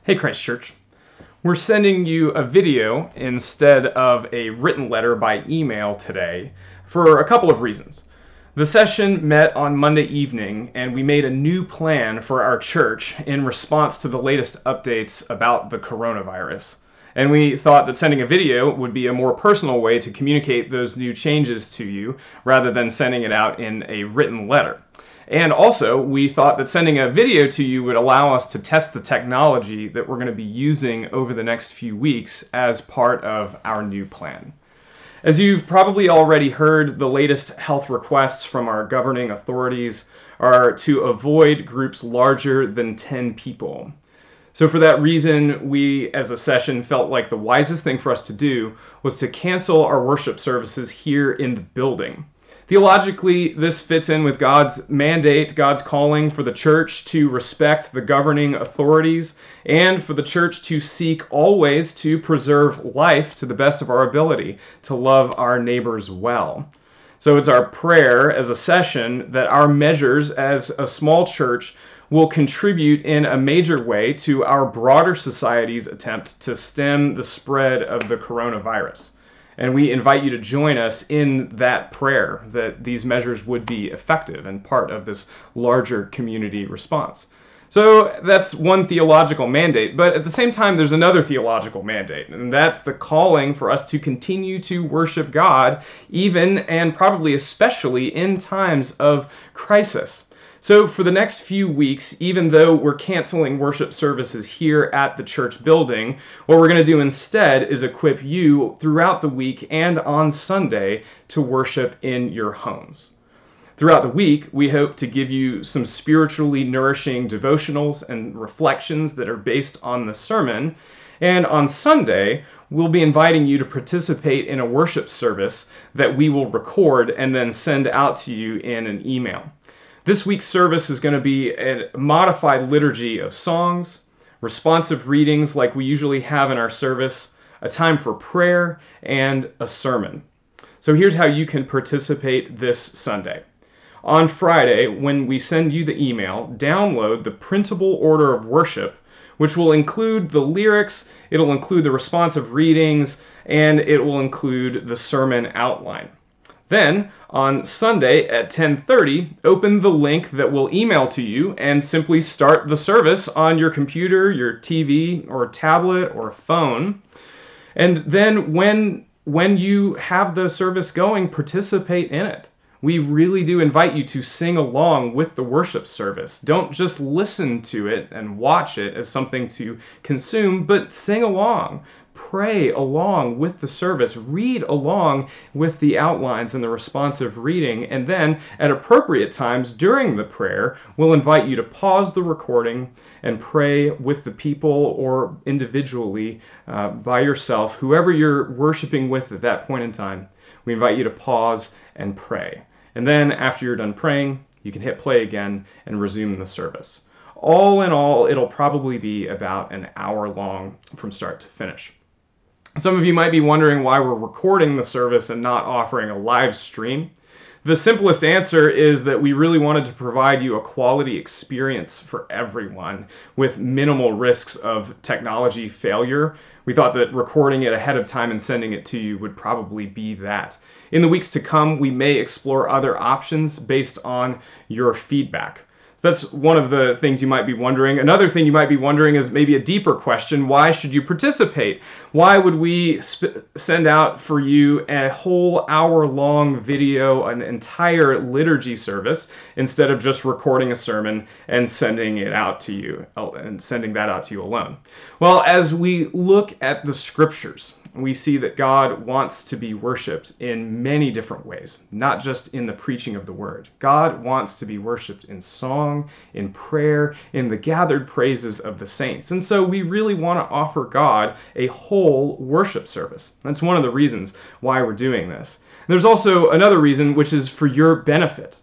Hey Christ Church, we're sending you a video instead of a written letter by email today for a couple of reasons. The session met on Monday evening and we made a new plan for our church in response to the latest updates about the coronavirus. And we thought that sending a video would be a more personal way to communicate those new changes to you rather than sending it out in a written letter. And also, we thought that sending a video to you would allow us to test the technology that we're going to be using over the next few weeks as part of our new plan. As you've probably already heard, the latest health requests from our governing authorities are to avoid groups larger than 10 people. So for that reason, we as a session felt like the wisest thing for us to do was to cancel our worship services here in the building. Theologically, this fits in with God's mandate, God's calling for the church to respect the governing authorities and for the church to seek always to preserve life to the best of our ability, to love our neighbors well. So it's our prayer as a session that our measures as a small church will contribute in a major way to our broader society's attempt to stem the spread of the coronavirus. And we invite you to join us in that prayer that these measures would be effective and part of this larger community response. So that's one theological mandate, but at the same time, there's another theological mandate, and that's the calling for us to continue to worship God, even and probably especially in times of crisis. So for the next few weeks, even though we're canceling worship services here at the church building, what we're going to do instead is equip you throughout the week and on Sunday to worship in your homes. Throughout the week, we hope to give you some spiritually nourishing devotionals and reflections that are based on the sermon. And on Sunday, we'll be inviting you to participate in a worship service that we will record and then send out to you in an email. This week's service is going to be a modified liturgy of songs, responsive readings like we usually have in our service, a time for prayer, and a sermon. So here's how you can participate this Sunday. On Friday, when we send you the email, download the printable order of worship, which will include the lyrics, it'll include the responsive readings, and it will include the sermon outline. Then, on Sunday at 10:30, open the link that we'll email to you and simply start the service on your computer, your TV, or tablet, or phone. And then when you have the service going, participate in it. We really do invite you to sing along with the worship service. Don't just listen to it and watch it as something to consume, but sing along. Pray along with the service, read along with the outlines and the responsive reading, and then at appropriate times during the prayer, we'll invite you to pause the recording and pray with the people or individually by yourself, whoever you're worshiping with at that point in time. We invite you to pause and pray. And then after you're done praying, you can hit play again and resume the service. All in all, it'll probably be about an hour long from start to finish. Some of you might be wondering why we're recording the service and not offering a live stream. The simplest answer is that we really wanted to provide you a quality experience for everyone with minimal risks of technology failure. We thought that recording it ahead of time and sending it to you would probably be that. In the weeks to come, we may explore other options based on your feedback. That's one of the things you might be wondering. Another thing you might be wondering is maybe a deeper question. Why should you participate? Why would we send out for you a whole hour-long video, an entire liturgy service, instead of just recording a sermon and sending it out to you, and sending that out to you alone? Well, as we look at the scriptures, we see that God wants to be worshiped in many different ways, not just in the preaching of the word. God wants to be worshiped in song, in prayer, in the gathered praises of the saints. And so we really want to offer God a whole worship service. That's one of the reasons why we're doing this. There's also another reason, which is for your benefit.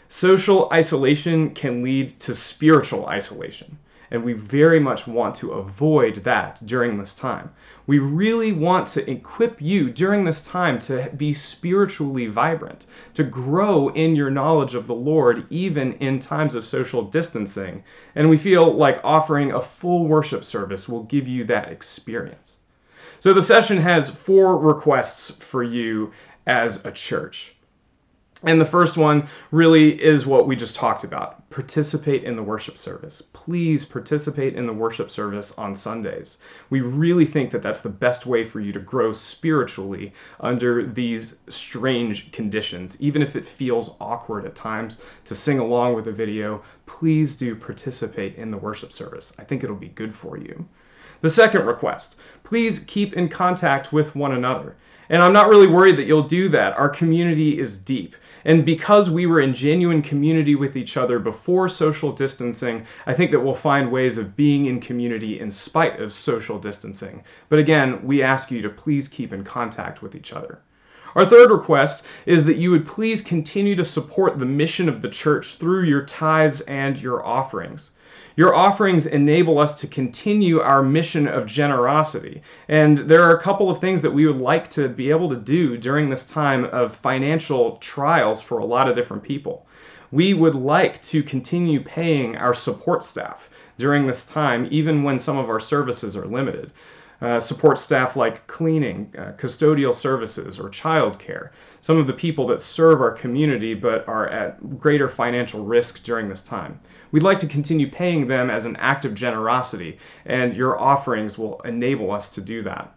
Social isolation can lead to spiritual isolation. and we very much want to avoid that during this time. We really want to equip you during this time to be spiritually vibrant, to grow in your knowledge of the Lord even in times of social distancing, and we feel like offering a full worship service will give you that experience. So the session has 4 requests for you as a church. And the first one really is what we just talked about. Participate in the worship service. Please participate in the worship service on Sundays. We really think that that's the best way for you to grow spiritually under these strange conditions. Even if it feels awkward at times to sing along with a video, please do participate in the worship service. I think it'll be good for you. The second request, please keep in contact with one another. And I'm not really worried that you'll do that. Our community is deep. And because we were in genuine community with each other before social distancing, I think that we'll find ways of being in community in spite of social distancing. But again, we ask you to please keep in contact with each other. Our third request is that you would please continue to support the mission of the church through your tithes and your offerings. Your offerings enable us to continue our mission of generosity. And there are a couple of things that we would like to be able to do during this time of financial trials for a lot of different people. We would like to continue paying our support staff during this time, even when some of our services are limited. Support staff like cleaning, custodial services, or childcare. Some of the people that serve our community but are at greater financial risk during this time. We'd like to continue paying them as an act of generosity, and your offerings will enable us to do that.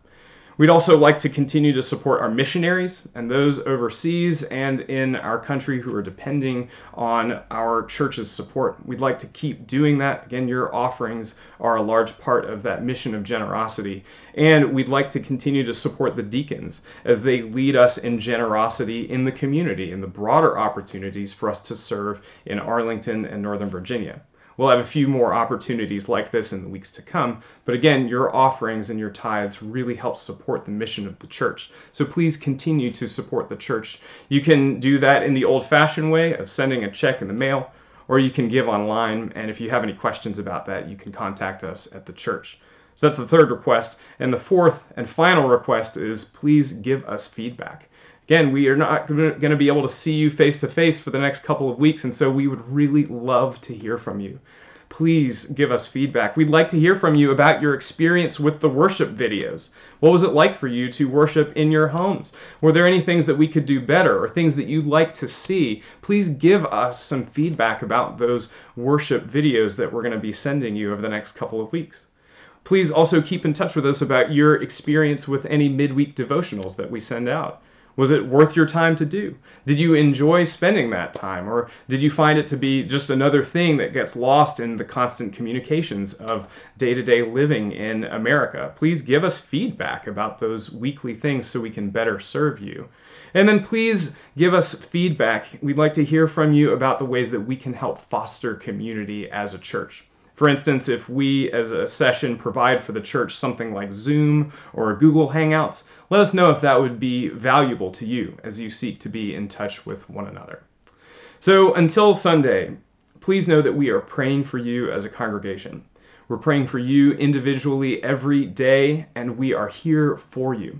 We'd also like to continue to support our missionaries and those overseas and in our country who are depending on our church's support. We'd like to keep doing that. Again, your offerings are a large part of that mission of generosity. And we'd like to continue to support the deacons as they lead us in generosity in the community and the broader opportunities for us to serve in Arlington and Northern Virginia. We'll have a few more opportunities like this in the weeks to come, but again, your offerings and your tithes really help support the mission of the church. So please continue to support the church. You can do that in the old-fashioned way of sending a check in the mail, or you can give online, and if you have any questions about that, you can contact us at the church. So that's the third request, and the fourth and final request is please give us feedback. Again, we are not going to be able to see you face to face for the next couple of weeks, and so we would really love to hear from you. Please give us feedback. We'd like to hear from you about your experience with the worship videos. What was it like for you to worship in your homes? Were there any things that we could do better or things that you'd like to see? Please give us some feedback about those worship videos that we're going to be sending you over the next couple of weeks. Please also keep in touch with us about your experience with any midweek devotionals that we send out. Was it worth your time to do? Did you enjoy spending that time? Or did you find it to be just another thing that gets lost in the constant communications of day-to-day living in America? Please give us feedback about those weekly things so we can better serve you. And then please give us feedback. We'd like to hear from you about the ways that we can help foster community as a church. For instance, if we as a session provide for the church something like Zoom or Google Hangouts, let us know if that would be valuable to you as you seek to be in touch with one another. So until Sunday, please know that we are praying for you as a congregation. We're praying for you individually every day, and we are here for you.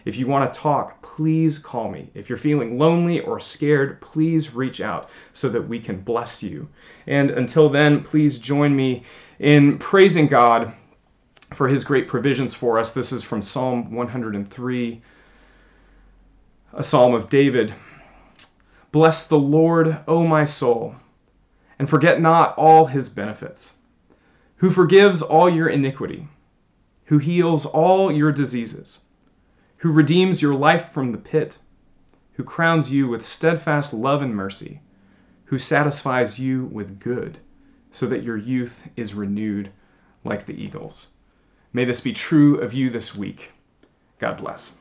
If you want to talk, please call me. If you're feeling lonely or scared, please reach out so that we can bless you. And until then, please join me in praising God for his great provisions for us. This is from Psalm 103, a psalm of David. Bless the Lord, O my soul, and forget not all his benefits, who forgives all your iniquity, who heals all your diseases, who redeems your life from the pit, who crowns you with steadfast love and mercy, who satisfies you with good, so that your youth is renewed like the eagles. May this be true of you this week. God bless.